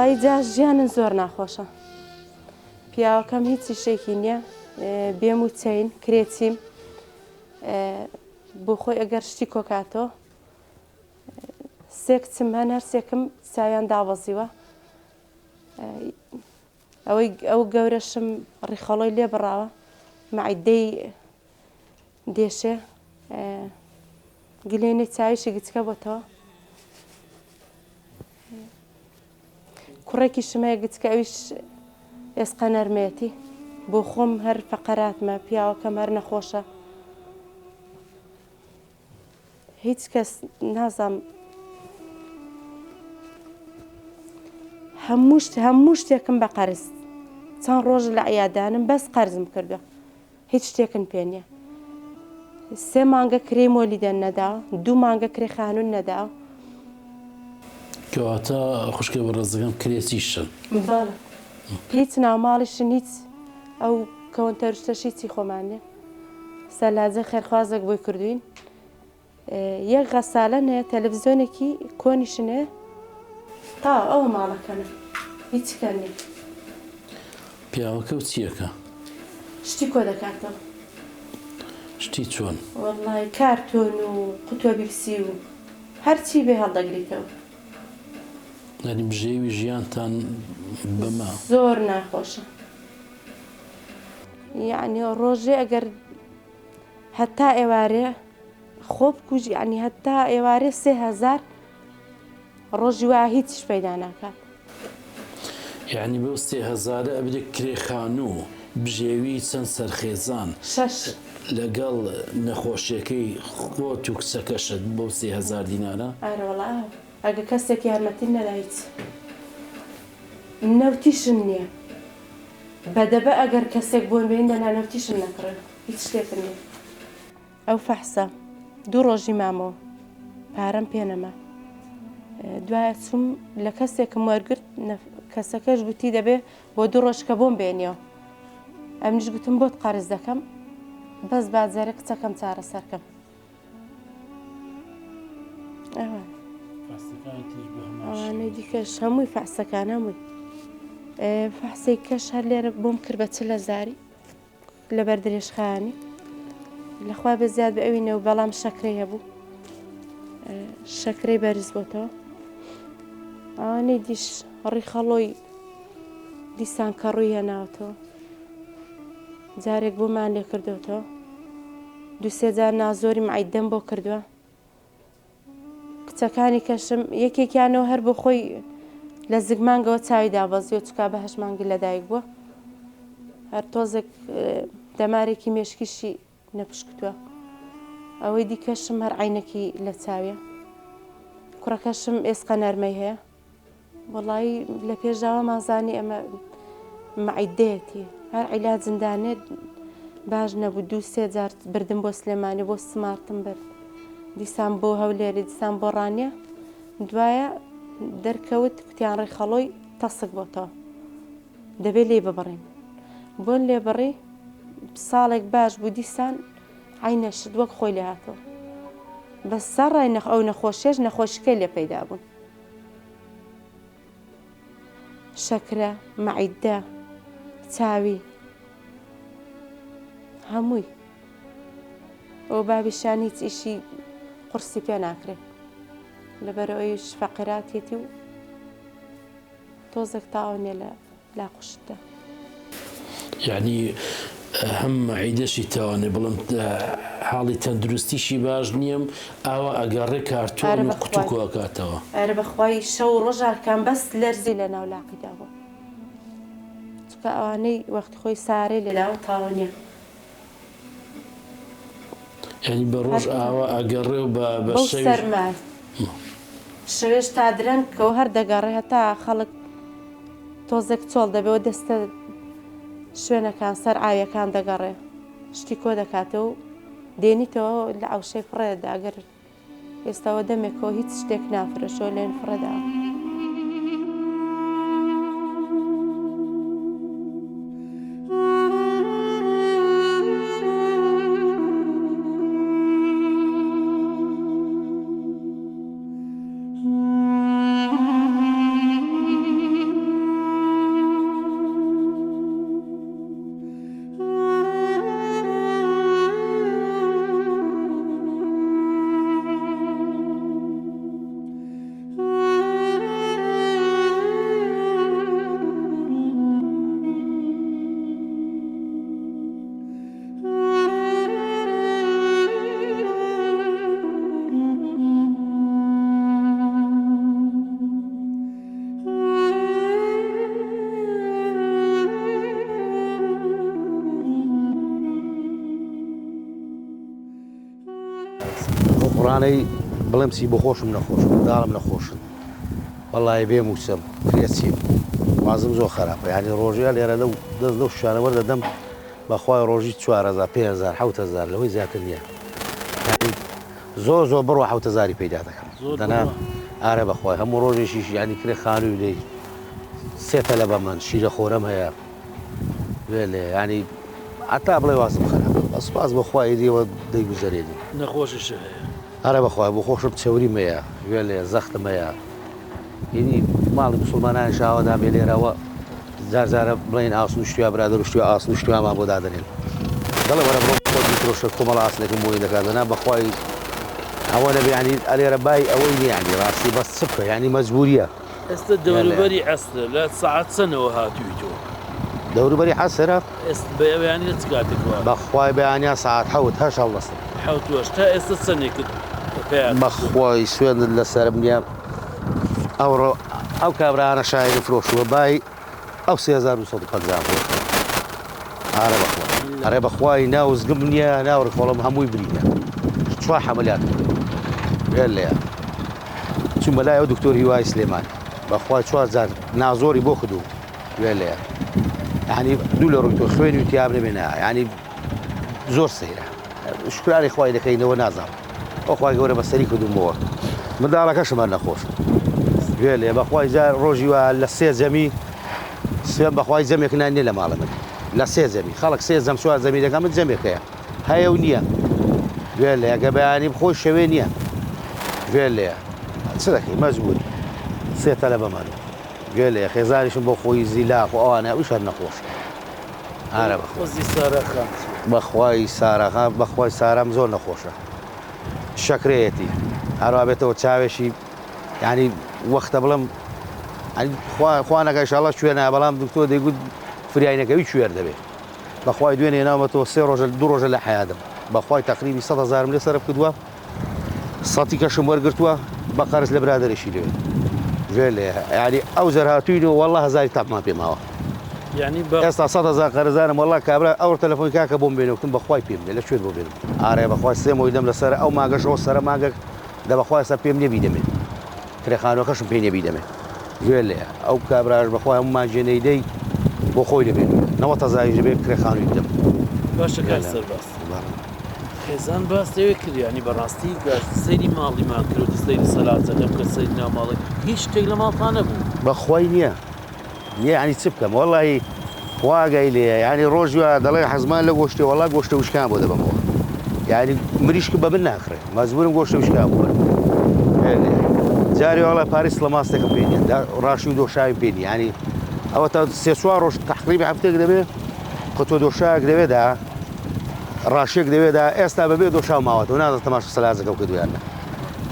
وەڵی جا ژیانن زۆر ناخۆشە. پیاوەکەم هیچی شێکی نییە، بێم و چین کرێچیم بۆ خۆی ئەگەر شتی کۆکاتەوە. سێ کچم هەن، هەر سێکم چاویان داوەزیوە. ئەو گەورەشم ڕیخەڵۆی لێ بڕاوە، مەعیدەی دێشێ، گلێنەی چاویشی گچکە بۆتەوە. کوڕێکی شمەیە گچکە، ئەویش ئێسقە نەرمێتی. بۆ خۆم هەر فەقەراتمە، پیاوەکەم هەر نەخۆشە. هیچ کەس نازام هەموو شتێکم بە قەرز. چەند ڕۆژ لە عیادانم بەس قەرزم کردووە، هیچ شتێکن پێ نییە. 3 مانگە کرێی مۆلیدەن نەداوە، 2 مانگە کرێ خانوون نەداوە. کەواتە خوشکە بە ڕێزەکەم کرێچیشن. بەڵێ هیچ ناوماڵیشن، هیچ ئەو کەوەنتەروشتەش هیچی خۆمان نیە. سەلاجە خێرخوازێک بۆی کردوین. یەک غەسالە هەیە، تەلەڤیزۆنێکی کۆنیشن هەیە، تا ئەو ماڵەکەنە هیچ کە نییە. پیاوەکە و چیەکە؟ شتی کۆ دەکاتەوە. شتی چۆن؟ وەڵڵای کارتۆن و قوتوە بیکسی و هەرچی بێ هەڵدەگریتەوە. یعنی بژێوی ژیانتان بەما زۆر ناخۆشە. یعنی ڕۆژێ ئەگەر هەتا ئێوارێ خۆ بکوژ، یعنی هەتا ئێوارێ 3000 ڕۆژی وا هیچیش پەیدا ناکات. یعنی بەو 3000 ئەبرێ کرێخانوو بژێوی چەند سەرخێزان 6 لەگەڵ نەخۆشیەکەی خۆت و کچەکەشت بەو 3000 دینارە؟ ئەرەوەڵا ئەگە کەسێک یارمەتی نەدایت نەوتیشم نییە. بەدەبە ئەگەر کەسێک بۆن بێن دەنا نەوتیشم نەکڕن، هیچ شتێکم نییە. ئەو فەحسە 2 ڕۆژی مامەوە، پارەم پێ نەما. دوایە چوم لە کەسێکم وەرگرت، کەسەکەش گوتی دەبێ بۆ 2 ڕۆژ کە بۆم بێنیەوە. ئەمنیش گوتم بۆت قەرز دەکەم، بەس بازارە کچەکەم چارەسەرکەم. ئەوانەی دیکەش هەمووی فەحسەکان هەمووی. فەحسەی کەش هەر لێرە بۆم کرد بە 40,000 لەبەر درێژخایانی. لەخوا بە زیاد بە ئەوینەوە، بەڵام شەکرەی هەبوو، شەکرەی بەرز بۆتەوە. ئەوانەی دیش ڕیخەڵۆی دیسان کە ڕووی هێناوەتەوە، جارێک بۆمان لێ کردوێتەوە، 2-3 جار نازۆری مەعیدەم بۆ کردووە. کچەکانی کەشم یەکێکیانەوە هەر بۆ خۆی لە زگمانگەوە چاوی دابەزیوە، چکا بە 8 مانگی لەدایک بووە، هەر تۆزێک دەمارێکی مێشکیشی نەپشکتووە. ئەوەی دیکەشم هەر عینەکی لە چاویە. کوڕەکەشم ئێسقە نەرمەی هەیە. وەڵایی لە پێشاوە مازانی ئەمە مەعیدەیەتی، هەر عیلاج زندانێت باش نەبوو. 2-3 جار بردم بۆ سلێمانی، بۆ سمارتم برد، دیسان بۆ هەولێری، دیسان بۆ ڕانیە. دوایە دەرکەوت کوتیان ڕێخەڵۆی تەسک بۆتەوە، دەبێت لێ ببڕین. بۆن لێبڕی ساڵێک باش بوو، دیسان عینەشت وەک خۆی لێ هاتەوە. بەس سەرڕای ئەو نەخۆشیێش نەخۆشیەکەی لێ پەیدا بوون. شەکرە، مەعیدە، چاوی، هەمووی. ئەو بابیشان هیچ ئیشی قورسی پێ ناکرێت، لەبەرەوەیش فەقیراتێتی و تۆزێک تاوانێ لە لاقوشتە. یعنی هەم مەعیدەشی تاوانێ، بەڵام حاڵی تەندروستیشی باش نییەم، ئاوا ئەگەڕێ کارتۆن و قوتوکۆ ئەکاتەوە. ئەرە بەخوای شەو ڕۆژارکان بەس لەرزی لە ناو لاقیدا بوو، چکە ئەوانەی وەختی خۆی سارەی لەلاوە تاوانیە. یعنی بە ڕۆژ ئاوا ئەگەڕێ و بە سەرمار شەوێش تا درەنگەوە هەر دەگەڕێ، هەتا خەڵک تۆزێک چۆڵ دەبێەوە دەستە شوێنەکان سەر ئاویەکان دەگەڕێ، شتی کۆ دەکاتەوە و دێنیتەوە لە ئەوشەی فڕێدا. ئەگەر ئێستاوە دەمێکەوە هیچ شتێک نافرەشەوە لێن فڕێدا. قڕانەی بڵێم چی بۆ خۆشم نەخۆشم داڵم نەخۆشن وەڵای بێم وچەم کرێچیم وازم زۆر خراپە یعنی ڕۆژیان لێرە لەو دەست لەو شانە وەردەدەم بەخوای ڕۆژی 4,000 5,000 7,000 لەوەی زیاتر نییە زۆر بڕوە 7,000 پەیدا دەکەم دەنا ئارە بەخوای هەموو ڕۆژێکیش ینی کرێ خانووی لێ سێتە لە بە من شیرە خۆرەم هەیە لێ ینی ئەتا بڵێ وازم خراپە بەسپاس بەخوای دیەوە دەیگوزەرێنی نەخۆشیش هەیە ئارە بەخوای بۆ خۆشم چەوریمەیە گوێ لێ زەختمەیە هینی ماڵی مسلمانان شاوەدا بێ لێرەوە جارجارە بڵێن ئاسن شتویا برادر شتویا ئاسن شتویامان بۆ دادنێن دەڵێ وەرە بڕۆ خۆشە کۆمەڵ ئاسنێکم بۆی دەکاتنا بەخوای ئەوە نەبێ ینی ئەلێرە بای ئەوەی نیانی ڕاستی بەس چ بکە ینی مەجبوریە ئێستا دەوروبەری عەسرە لە سەعات چەندەوە هاتووی تۆ دەوروبەری حەسرە ئێستا بە ئەویانی لە چ کاتێکەوە بەخوای بەیانیا ساعت حەوت هەش هەڵدەستن حوتوەش تا ئێستا چەندێکت پێیان بەخوای سوێندت لەسرم نییە ئەوڕۆ ئەو کابراانە شایری فرۆشوە بای ئەو 3250 ئارە بەخوای ناوزگم نییە ناوڕخۆڵم هەمووی برینە چوار حەمەلات بێن لێە چوومە لای ئەو دکتۆر هیوای سلێمان بەخوای 4 جار نازۆری بۆ خدوو بێن لێە ینی دوو لە ڕووی تۆ خوێنی و تیاب نەبێنە ینی زۆر سەیرە شکرانی خوای دەکەینەوە نازانم ئەوخوای گەورە بەسەری کردومەوە منداڵەکەشمان نەخۆش گوێ لێ بەخوای جار ڕۆژی وە لە 3 جەمی سوێن بەخوای جەمێکنا نیە لە ماڵە من لە 3 جەمی خەڵک 3 جەم 4 جەمی دەکەم من جەمێکەیە هەیە و نییە گوێ لێ ئەگە بەیانی خۆی شەوێ نییە گوێ لێ چ دەکەی مەجبوری سێتە لە بەمان گوێ لێ خێزانیشم بۆ خۆی زیلاق و ئەوانە ئەویشان نەخۆش ئارە خۆزی سارەخان بەخوای سارەخان بەخوای سارام زۆر نەخۆشە شەکرەیەتی هەروە بێتەوە چاوێشی ینی وەختە بڵم خوانەکە ئینشاڵڵا شوێنە بەڵام دکتۆر دەیگوت فریاینەکەوی کوێر دەبێت بەخوای دوێنێ ناومەتەوە 3 ڕۆژە 2 ڕۆژە لە حیادم بەخوای تقریبی 100,000 لێ سەرف کردووە سەتی کەشم وەرگرتووە بە قەرز لە برادێکی لێ گوێ لێ ینی ئەو زەرهاتووینەوە وەڵڵا هەزاری تاپمان پێماوە یعنی ئێستا 100,000 قەرزانم وەڵڵا کابرا ئەو تەلەفۆنی کاکە بۆم بێنەوتم بەخوای پێم لێ لە شوێن بۆ بێنم ئارێ بەخوای سێمەوەی دەم لەسەر ئەو ماگەشەوە سەرە ماگەک دە بەخوای سەر پێم نێبی دەمێت کرێخانەکەشم پێ نێبی دەمێت گوێ لێ ئەو کابراش بەخوای هەمومان ژێنەی دەی بۆ خۆی دەبێت 90,000 دەبێت کرێخانووی بدەم باشە کار سەرباز خێزان باس لەوێ کردیانی بەڕاستی سەیری ماڵیمان کرد و سەیری سەلاجەکەم کە سەیری ناوماڵی هیچ شتێک لە ماڵتان نەبوو بەخوای نییە ینی چ بکەم وەڵی واگای لێ ینی ڕۆژوە دەڵێ حەزمان لە گۆشتی وەڵا گۆشتە وشکان بۆ دەبمەوە ینی مریشک بە من ناخرێت مەزبورم گۆشتە وشکان بووە جاری وڵای پاریس لە ماستێکم پێێن ڕاشی و دۆشاوی پێنی ینی ئەوە تا 3 ڕۆژ تقریبی هەفتێک دەبێت قەتۆ دۆشایەک دەوێدا ڕاشێک دەوێدا ئێستا بەبێ دۆشاو ماوەتەوە نازە تەماش سەلازەکە و کردویانە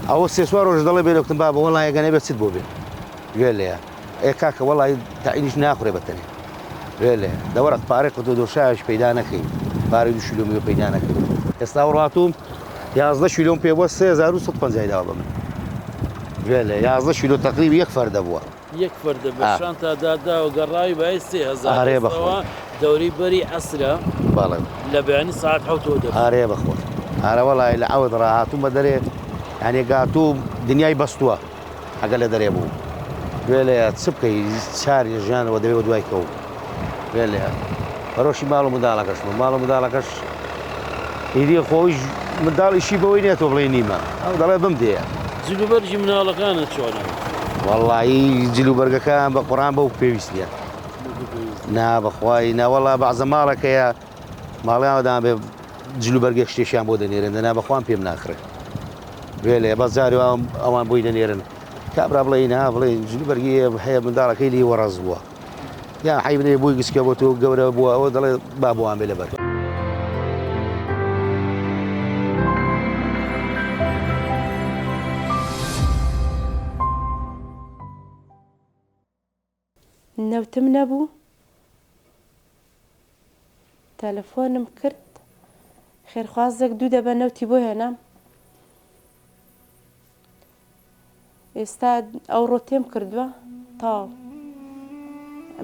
ئەوە 3 ڕۆژ دەڵێ بێنەکتم با بە وەڵای گەنە بێت چیت بۆ بێ گوێ لێە کاکە وەڵی تاعینیش ناخورێ بەتەنێ گوێ لێ دەوەرە پارێک قەتۆ دۆشایش پەیدا نەکەی پارەی 2 شیلۆمی پەیدا نەکەی ئێستا ڕاتوم 11 شیلۆم پێ بووە 3150 داوە بە من گوێ لێ 11 شیلۆ تقریبی یەک فەردە بووە یەک فەردە بە شانتا دادا و گەڕاوی بای 3000 دەوری بەری عەسرە بەڵێ لە بەیانی ساعت حوتەوە دەبێت ئارێ بەخۆ ئارە وەڵای لە ئەوت ڕاهاتوم بە دەرێ ینی گاتوو دنیای بەستووە ئەگە لە دەرێ بوو گوێ لێ چ بکەی چاری ژیانەوە دەبێت دوای کەوت گوێ لێ بەڕۆشی ماڵ و منداڵەکەشمە ماڵ و منداڵەکەش ئیدی خۆی منداڵیشی بەوەی نێتۆ بڵێ نیمە ئەو دەڵێ بم دێ جلوبەرجی مناڵەکانت چۆنە وەڵایی جلوبەرگەکان بە قوڕان بەو پێویستیە نا بەخوای ناوەڵا بەعزە ماڵەکەیە ماڵیانەدان بێ جلوبەرگێک شتێکیان بۆ دەنێرن دەنا بەخوان پێم ناخرێت وێ لێ بە جاری ئەوان بۆی دەنێرن کابرا بڵێ نا بڵێ جلوبەرگی هەیە منداڵەکەی لی وەڕەز بووە یان حی بنێ بۆی گسکە بۆ تۆ گەورە بووە ئەوە دەڵێ با بۆوان بێ لەبەر نەوتم نەبوو تەلەفۆنم کرد خێرخوازێک دوو دەبە نەوتی بۆ هێنام ئێستا ئەو ڕۆتێم کردووە تاو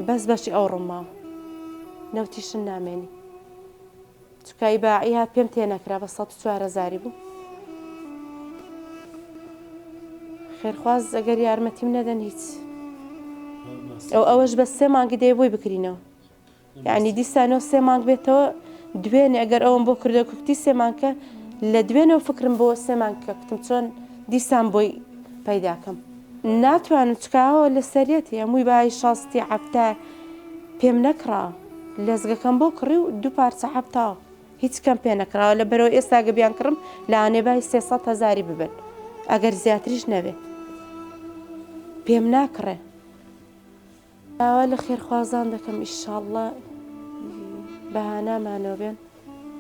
بەس بەشی ئەو ڕۆماوە نەوتیشن نامێنی چکای باعی هات پێم تێنەکرا بە 104,000 بوو خێرخواز ئەگەر یارمەتیم نەدەن هیچ ئەوەش بە 3 مانگی دەیە بۆی بکرینەوە یعنی دیسانەوە 3 مانگ بێتەوە دوێنێ ئەگەر ئەوم بۆ کردە کوکتی 3 مانکە لە دوێنەوە فکرم بۆ 3 مانکە کتم چۆن دیسان بۆی پەیداکەم ناتوانم چکاوە لە سەرەتی هەمووی بای 6 هەفتە پێم نەکراوە لەزگەکەم بۆ کڕی و 2 پارچە هەفتاوە هیچ کەم پێ نەکراوە لە بەرەوە ئێستا گەبیان کڕم لە ئانێبای 300,000 ببن ئەگەر زیاتریش نەبێ پێم ناکڕێ ئاوا لە خێرخوازان دەکەم ئیشاڵڵا بەهانامانەوە بێن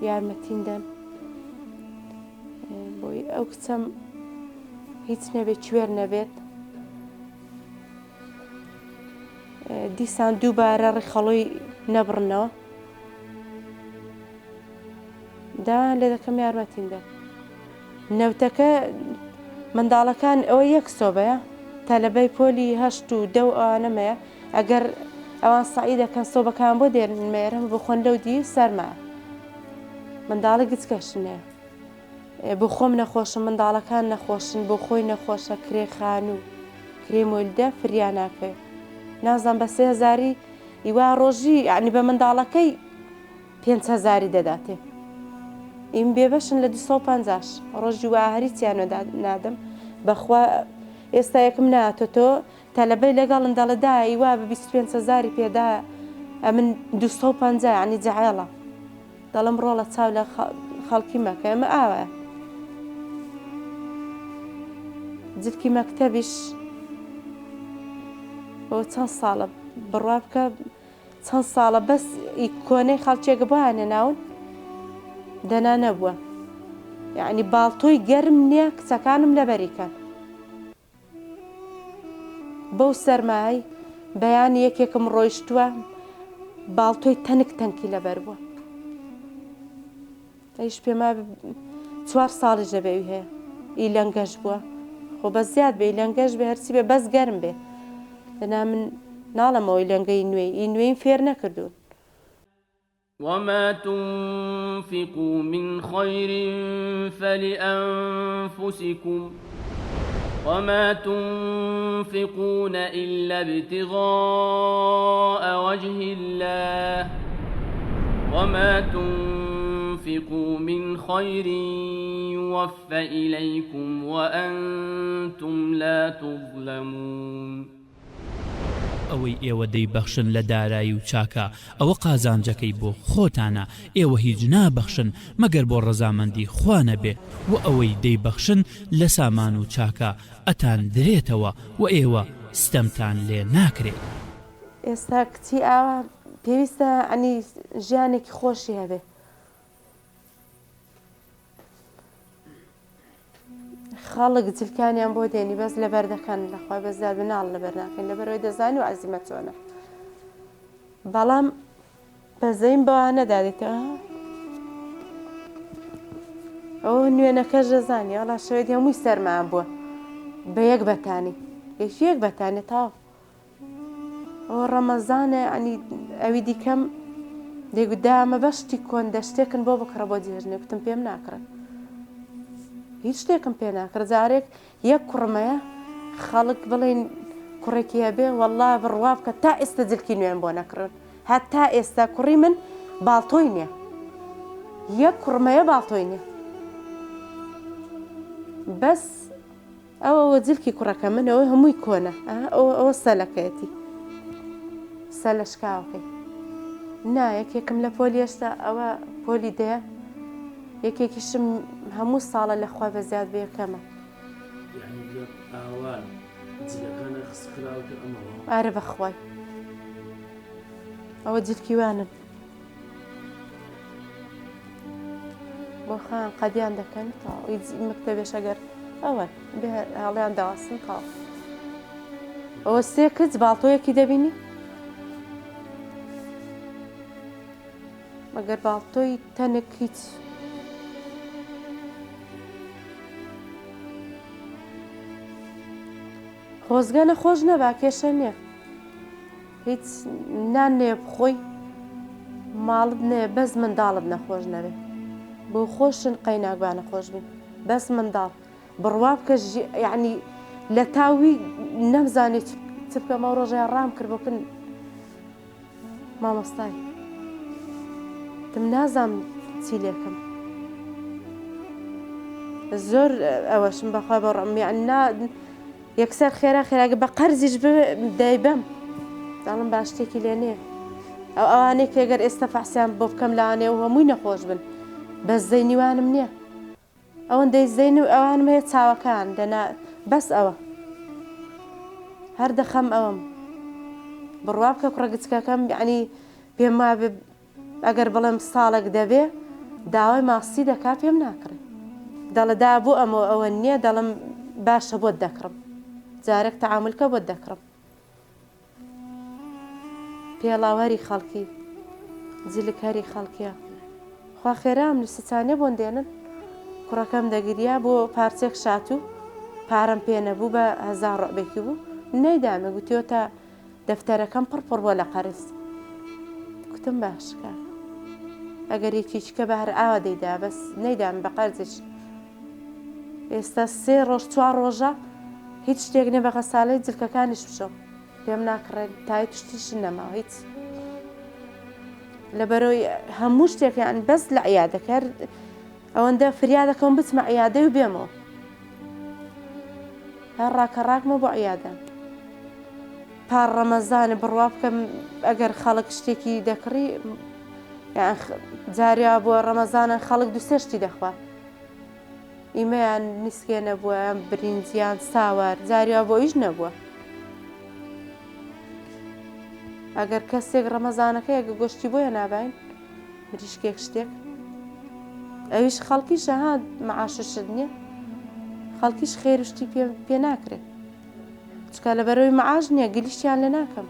یارمەتیندەن بۆی ئەو کچەم هیچ نەبێت کوێر نەبێت دیسان دووبارە ڕێخەڵۆی نەبڕنەوە داوان لێ دەکەم یارمەتیندە نەوتەکە منداڵەکان ئەوە یەک سۆبەیە تەلەبەی پۆلی 8 و 10 ئەوانەمەیە ئەگەر ئەوان سەعی دەکەن سۆبەکان بۆ دێنمێرم بۆ خۆن لەو دی سەرما منداڵە گچکەشنەیە بۆ خۆم نەخۆشم منداڵەکان نەخۆشن بۆ خۆی نەخۆشە کرێخان و کرێمۆلدە فریان ناکەوێت نازان بە 3,000 ئیوا ڕۆژی یعنی بە منداڵەکەی 5,000 دەداتێ ئیم بێبەشن لە 250 ڕۆژی وا هەریچیانە نادەم بەخوا ئێستا یەکم ناتۆ تۆ تەلەبەی لەگەڵ منداڵەدا ئیوا بە 25,000 پێدا ئەمن 250 ینی جەعێڵە دەڵم ڕۆڵە چاو لە خەڵکی مەکە ئەمە ئاوە جلکی مەکتەبیش بۆ چەند ساڵە بڕوا بکە چەند ساڵە بەس کۆنەی خەڵکێکە بۆیانە ناون دەنا نەبووە یعنی باڵتۆی گەرم نییە کچەکانم لەبەریکەن بەو سەرمای بەیان یەکێکم ڕۆیشتووە باڵتۆی تەنک تەنکی لەبەر بووە ئەیش پێما 4 ساڵی ژەبێوی هەیە ئی لەنگەش بووە خۆ بە زیاد بێ لەنگەش بێ هەرچی بێ بەس گەرم بێ دەنا من ناڵەمەوەی لەنگەی نوێی ئی نوێیم فێر نەکردوون وما تنفقوا من خير فلأنفسكم وما تنفقون إلا ابتغاء وجه الله وما تنفقوا من خير يوفى إليكم وأنتم لا تظلمون ئەوەی ئێوە دەیبەخشن لە دارایی و چاکە ئەوە قازانجەکەی بۆ خۆتانە ئێوە هیچ نابەخشن مەگەر بۆ ڕەزامەندی خوا نەبێ و ئەوەی دەیبەخشن لە سامان و چاکە ئەتان درێتەوە و ئێوە ستەمتان لێ ناکرێت ئێستا کچی ئاوا پێویستە ئەنی ژیانێکی خۆشی هەبێ خاڵک جلکانیان بۆ دێنی بەس لەبەر دەکەن لەخوای بەزیاد بناڵ لەبەر ناکەین لەبەرەوەی دەزانی و عەزیمە چۆنە بەڵام بەزەیم بەوانە نەدادێتەوە ئەو نوێنەکەش دەزانی وەڵا شەوێتی هەمووی سەرمان بووە بە یەک بەتانی یەک بەتانێت تاو ئەوە ڕەمەزانە ئەنی ئەوی دیکەم دێگودا ئەمە بەشتی کۆن دەشتێکن بۆ بکڕە بۆ جێژنێ کوتم پێم ناکڕن هیچ شتێکم پێ ناکرد جارێک یەک کوڕمەیە خەڵک بڵێن کوڕێکی هەبێ وەڵا بڕوا بکە تا ئێستا جلکی نوێن بۆ نەکردن هەتا ئێستا کوڕی من باڵتۆی نییە یەک کوڕمەیە باڵتۆی نییە بەس ئەوەوە جلکی کوڕەکە منەوە هەمووی کۆنە ئەوە سەلەکەیەتی سە لە شکاوەکەی نایەکێکم لە پۆلی هێشتا ئەوە پۆلی دەیە یەکێکیشم هەموو ساڵە لە خوا بە زیاد بێکەمە ئارە بەخوای ئەوە جلکیوانن بۆ خان قەدیان دەکەن مکتەبێش ئەگەر ئەوە هەڵیان داواسن تاڵ ئەوە 3 کچ باڵتۆیەکی دەبینی مەگەر باڵتۆی تەنک هیچ خۆزگە نەخۆش نەبا کێشە نییە هیچ نان نێ بخۆی ماڵت نێ بەس منداڵت نەخۆش نەبێ بۆ خۆشن قەیناکبا نەخۆش بین بەس منداڵ بڕوا بکە یعنی لە تاوی نەمزانێت چ بکەمە ڕۆژەیان ڕام کرد بۆکن مامۆستای دم نازام چی لێکم زۆر ئەوەشم بەخوا بەڕمیاننا یەکسەر خێرا خێراگە بە قەرزیش دەیبەم داڵم باش شتێکی لێ نییە ئەو ئەوانەی کێگەر ئێستا فەحسیان بۆ بکەم لەوانێ و هەمووی نەخۆش بن بەس زەینیوانم نییە ئەوەندەی زەین و ئەوانم هەیە چاوەکان دەنا بەس ئەوە هەر دەخەم ئەوەم بڕوا بکە کوڕەگچکەکەم یعنی پێم وابێ ئەگەر بڵێم ساڵێک دەبێ داوای ماسی دەکا پێم ناکڕێت دەڵە دا بۆ ئەمە ئەوە نییە دەڵم باشە بۆت دەکڕم جارێک تەعاملکە بۆت دەکڕم پێڵاوەری خەڵکی جلک هەری خەڵکیە خوا خێرام لسەچانێ بۆن دێنن کوڕەکەم دەگریا بۆ پارچێک شات و پارەم پێ نەبوو بە 1000 ڕۆبێکی بوو نەیدامە گوتیۆتە دەفتەرەکەم پڕ بۆ لە قەرز گوتم باشکە ئەگەر یەکیچکە بە هەر ئاوا دەیدا بەس نەیدام بە قەرزش ئێستا 3 ڕۆژ 4 ڕۆژە هیچ شتێک نێ بە غەسالەی جلکەکانیش بشۆم پێم ناکڕێت تای توشتیش نەماوە هیچ لەبەرەوەی هەموو شتێکیان بەس لە عیادەکە ئەوەندە فریادەکەم بچمە عیادەی و بێمەوە هەر ڕاکەڕاکمە بۆ عیادە پار ڕەمەزانە بڕوا بکەم ئەگەر خەڵک شتێکی دەکڕی جاریا بۆ ڕەمەزانە خەڵک دوسێ شتی دەخوا ئیمەیان نیسکێ نەبووە برینجیان ساوار جاریا بۆ ئیش نەبووە ئەگەر کەسێک ڕەمەزانەکە یەکە گۆشتی بۆیە نابین مریشکێک شتێک ئەویش خەڵکیش ئەها مەعاششت نییە خەڵکیش خێرشتی پێ ناکرێت چکە لەبەرەوەی مەعاش نییە گلیشتیان لێ ناکەم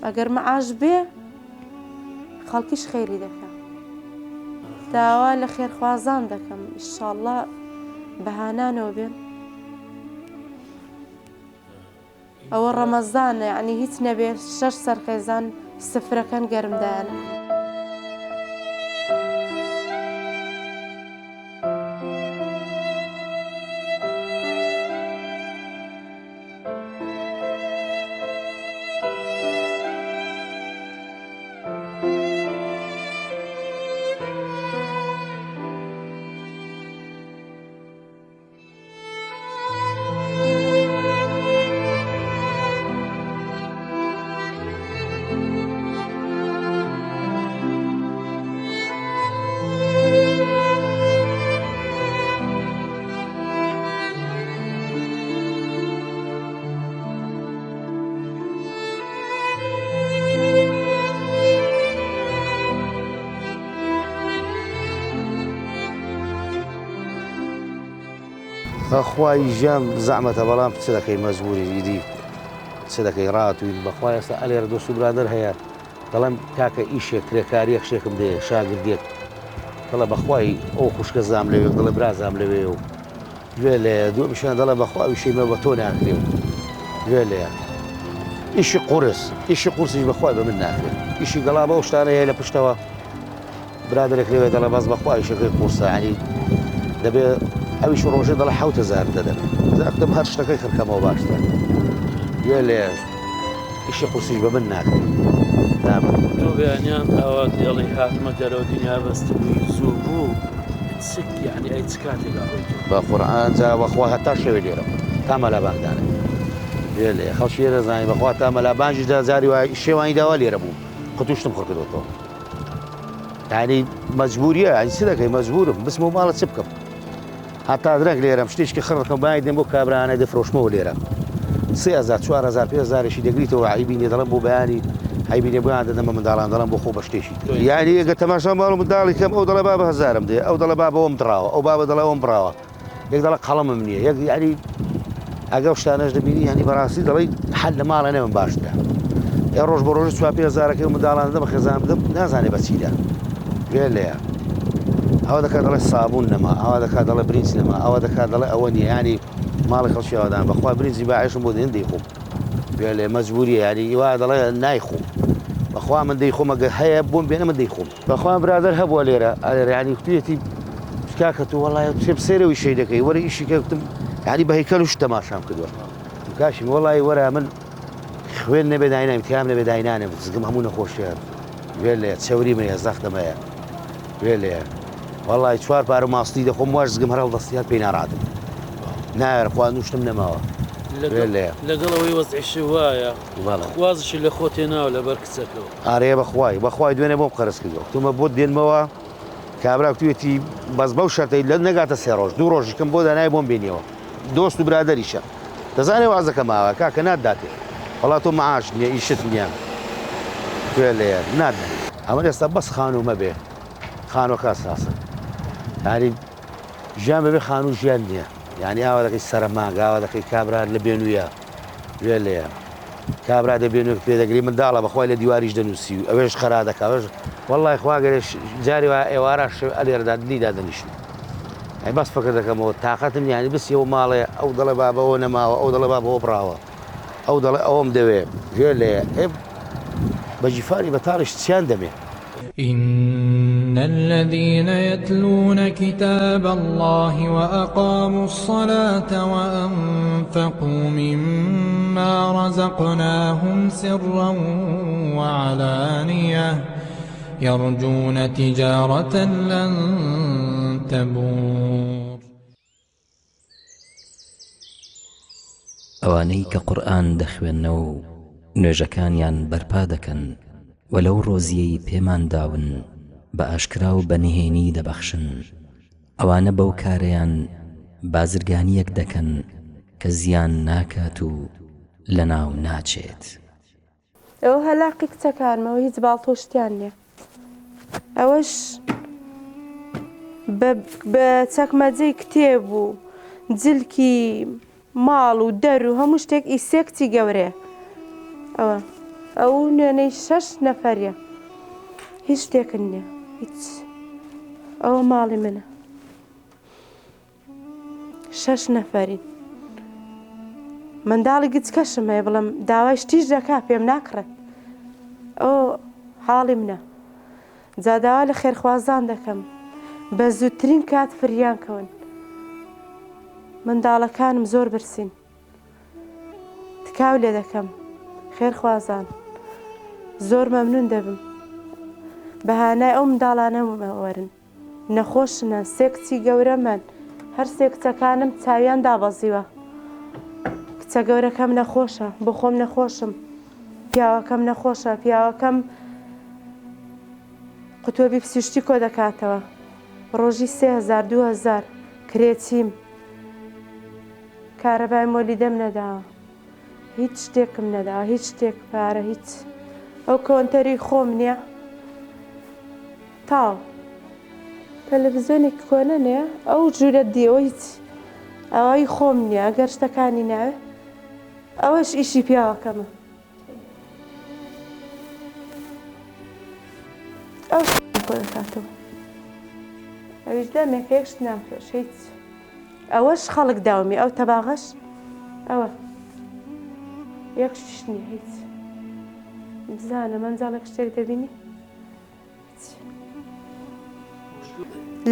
ئەگەر مەعاش بێ خەڵکیش خێری دەکەم داوا لە خێرخوازان دەکەم ئینشاڵڵا بەهانانەوە بێن ئەوە ڕەمەزانە یعنی هیچ نەبێ 6 سەرخێزان سفرەکەن گەرمدایانە خواهی ژیان زەحمەتە بەڵام چ دەکەی مەجبوری ئیدی چ دەکەی ڕاتوین بەخوای ئێستا ئەلێرە دۆست و برادەر هەیە دەڵێم کاکە ئیشێک کرێکاریەک شتێکم دێ شاگردێک دەڵێ بەخوای ئەو خوشکە زام لەوێ دەڵێ برازام لەوێ و گوێ لێ دووەمیشیان دەڵێ بەخوای شەیمە بە تۆ ناکرێ و گوێ لێیە ئیشی ئیشی قورسیش بەخوای بە من ناکرێت ئیشی گەڵا بەو شتانە هەیە لە پشتەوە برادێک لەوێ دەڵێ بەس بەخوای شەکەی قورسە عنی دەبێت ئەویش ڕۆژێ دەڵە 7000 دەدەن دەم هەر شتەکەی خرکەمەوە باشتە گوێ لێ ئیشی قورسیش بە من ناکرێت بەیانیان ئەوە دێڵی هاتمە دەرەوە دنیا بەستبووی زوو بوو سک یعنی ئەی چ کاتێک بە قورئان جا بەخوا هەتا شەوێ لێرە تا مەلابانگدانە گوێ لێ خەڵکی لێرە زانی بەخوا تا مەلابانجیشدا جاری وای شێوانی داوا لێرە بوو قوتوشتم خڕکردەوە یعنی مەجبوریە ئەی چ دەکەی مەجبورم بسمە و ماڵە چ بکەم هەتا درەنگ لێرەم شتێکی خڕەکەم بای دێم بۆ کابرانە دەفرۆشمەوە لێرە 3000 4000 5000 دەگریتەوە عیبینێ دەڵم بۆ بەیانی هەیبینێ بۆیان دەدەمە منداڵان دەڵم بۆ خۆ بە شتێکی یعنی ئەگە تەماشا ماڵ و منداڵی کەم ئەو دەڵە بابە 1000م دێ ئەو دەڵە بابەوەم دراوە ئەو بابە دەڵە ئەوم بڕاوە یەک دەڵە قەڵەمم نییە یەک یعنی ئەگەڵ شتانەش دەبینی هەنی بەڕاستی دەڵی حەل لە ماڵە نێ من باشترە یا ڕۆژ بە ڕۆژ 4000ەکەی و منداڵان دەمە خێزان بدەم نازانێ بەچیدا گوێ لێیە ئەوە دەکات دەڵێ سابوون نەما ئەوە دەکات دەڵێ برنج نەما ئەوە دەکات دەڵێ ئەوە نییە ینی ماڵی خەڵکی ئەوەدان بەخوا برنجی باعشم بۆ دێن دەیخۆم گوێ لێ مەجبوریە ینی وا دەڵێ نایخۆم بەخوا من دەیخۆم ئەگە هەیە بۆم بێنە من دەیخۆم بەخوا برادەر هەبووە لێرە ینی کوێتی کاکە تو وڵای تێب سێرەوەی شەی دەکەی وەرە ئیشی کەوتم یعنی بە هەیکەل وش تەماشام کردووە کاشی وڵی وەرە من خوێن نەبێ داینام امتحان نەبێ داینانم زگم هەموو نەخۆشیە وێ لێ چەوریمەیە زەختەمەیە وێ لێ وڵی چوار پارە ماستی دەخۆم واش زگم هەرڵ دەستیات پێی ناڕاتم نایەر خوا نوشتم نەماوە لەگەڵەوەی وەزعیشی وایە وازشی لە خۆ تێناوە لە بەر کچەکەەوە ئارەیە بەخوای دوێنێ بۆم قەرز کردووە تومە بۆ دێنمەوە کابرا توێتی بەس بەو شەرتەی لە نەگاتە سێ ڕۆژ دوو ڕۆژیکەم بۆ دانای بۆم بینیەوە دۆست و برادەریشە دەزانێ وازەکە ماوە کاکە ناداتێ وڵات تۆ مەعاش نییە ئیشت نییە توێ لێ نادە ئەمە ئێستا بەس خانومە بێ خانۆکە ساسە یانی ژیان بەبێ خانوو ژیان نییە یعنی ئاوا دەکەی سەرماگە ئاوا دەکەی کابرا لە بێنوویە وێ لێ کابرا دەبێن پێ دەگری منداڵە بەخوای لە دیواریش دەنووسی و ئەوێش خەرا دەکەوەش وەڵی خواگەرێش جاری وە ئێوارە ئەلێرەدا دیدا دەنیشت ئەی بەس فکر دەکەمەوە تااقەتم یانی بسیەوە ماڵێ ئەو دەڵێ بابەوە نەماوە ئەو دەڵێ بابەوە براوە ئەو دەڵێ ئەوەم دەوێ گوێ لێ بە جیفاری بەتاڵش چیان دەمێ إن الذين يتلون كتاب الله وأقاموا الصلاة وأنفقوا مما رزقناهم سرا وعلانية يرجون تجارة لن تبور ئەوانەی کە قورئان دەخوێننەوە و نوێژەکانیان بەرپا دەکەن وەلەو ڕۆزیەی پێمان داون بە ئاشکرا و بەنهێنی دەبەخشن ئەوانە بەو کارەیان بازرگانیەک دەکەن کە زیان ناکات و لەناو ناچێت ئەوە هەلاقی کچەکانمەوە هیچ باڵتۆشتیان نییە ئەوەش بە چەکمەجەی کتێب و جلکی ماڵ و دەر و هەموو شتێک ئیسێ کچی گەورەیە ئەو نوێنەی 6 نەفەریە هیچ شتێکن نییە هیچ ئەوە ماڵی منە 6 نەفەرین منداڵی گچکەشم هەیە بڵم داوای شتیش دەکا پێم ناکڕێت ئەو حاڵی منە جا داوا لە خێرخوازان دەکەم بە زووترین کات فریان کەون منداڵەکانم زۆر برسین تکاو لێ دەکەم خێرخوازان زۆر مەمنون دەبم بەهانای ئەو منداڵانە وەرن نەخۆشنە سێ کچی گەورەمان هەر سێ کچەکانم چاویان دابەزیوە کچە گەورەکەم نەخۆشە بۆ خۆم نەخۆشم پیاوەکەم نەخۆشە پیاوەکەم قوتوبی پزیشکی کۆ دەکاتەوە ڕۆژی 3000 2000 کرێچیم کارەبای مۆلیدەم نەداوە هیچ شتێکم نەداوە هیچ شتێک پارە هیچ ئەو کۆنتەری خۆم نییە تاو تەلەڤیزیۆنێکی کۆنە نییە ئەو جوورە دیەوە هیچ ئەوەی خۆم نییە ئەگەر شتەکانی ناوێ ئەوەش ئیشی پیاوەکەمە ئەو خۆ دەکاتەوە ئەویش دەمێک هێشت ناکرێت هیچ ئەوەش خەڵک داومی ئەو تەباغەش ئەوە یەکشتش نییە هیچ بزانە مەنجاڵێک شتێک دەبینی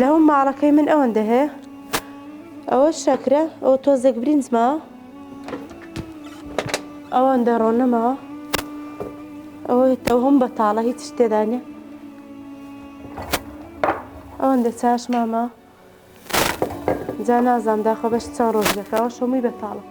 لەو ماڵەکەی من ئەوەندە هەیە ئەوە شەکرە ئەو تۆزێک برینجماوە ئەوەندە ڕۆنەماوە ئەوە هەم بەتاڵە هیچ شتێدا نییە ئەوەندە چاش مامە جا نازام داخە بەش چەند ڕۆژ دەکەوە شەمووی بەتاڵە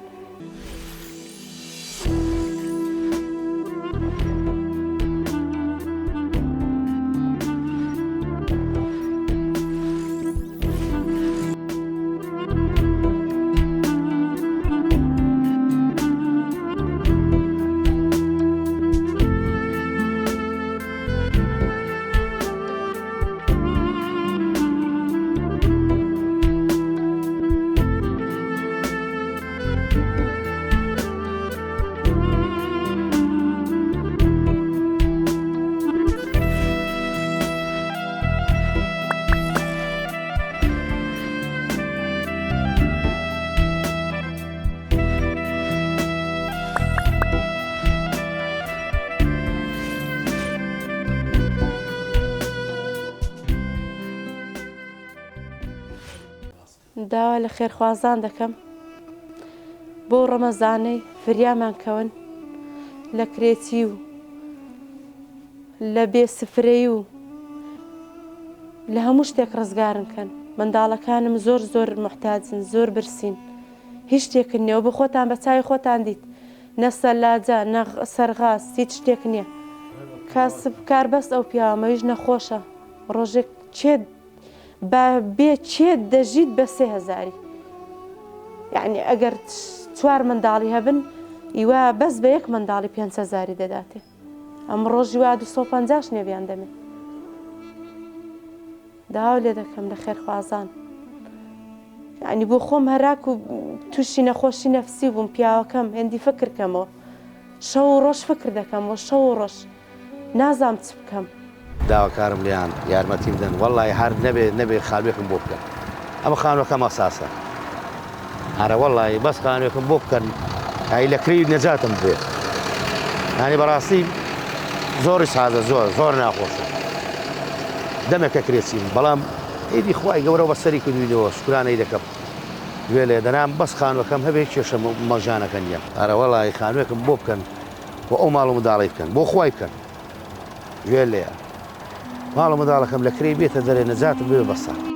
داوا لە خێرخوازان دەکەم بۆ ڕەمەزانەی فریامان کەون لە کرێتی و لە بێسفرەی و لە هەموو شتێک ڕزگارن کەن. منداڵەکانم زۆر محتاجن، زۆر برسین، هیچ شتێکن نییە و بە خۆتان بە چاوی خۆتان دیت نە سەلاجە نە سەرغاز هیچ شتێک نییە. کاسب کاربەست ئەو پیاوەمەویش نەخۆشە ڕۆژێک بێ چێت دەژیت بە 3000. یعنی ئەگەر 4 منداڵی هەبن ئیوا بەس بە یەک منداڵی 500 دەداتێ. ئەم ڕۆژی وا 250 نێویان دەمێت. داوا لێ دەکەم لە خێرخوازان، یعنی بۆ خۆم هەراک و تووشی نەخۆشی نەفسی بووم پیاوەکەم هێندی فکرکەمەوە، شەو و ڕۆژ فکر دەکەمەوە، شەو و ڕۆژ نازام چ بکەم. داواکارم لیان یارمەتیم دەن وەڵی هەر نەبێ خانوێکم بۆ بکەن. ئەمە خانوەکەم ئاساسە هەرە وەڵی بەس خانوێکم بۆ بکەن ئای لە کری نەجاتم بێ. ینی بەڕاستی زۆری سازە زۆر ناخۆشە دەمێکە کرێچیم، بەڵام ئیدی خوای گەورە بەسەری کردوینەوە شکرانەی دەکەم گوێ لێ دەنام بەس خانوەکەم هەبێ کێشە مەژانەکە نیە. هەرە وەڵی خانوێکم بۆ بکەن بۆ ئەو ماڵ و منداڵی بکەن بۆ خوای بکەن گوێ لێە ماڵ و منداڵەکەم لە کری بێتە دەرێ نەجاتم بێ بەسە.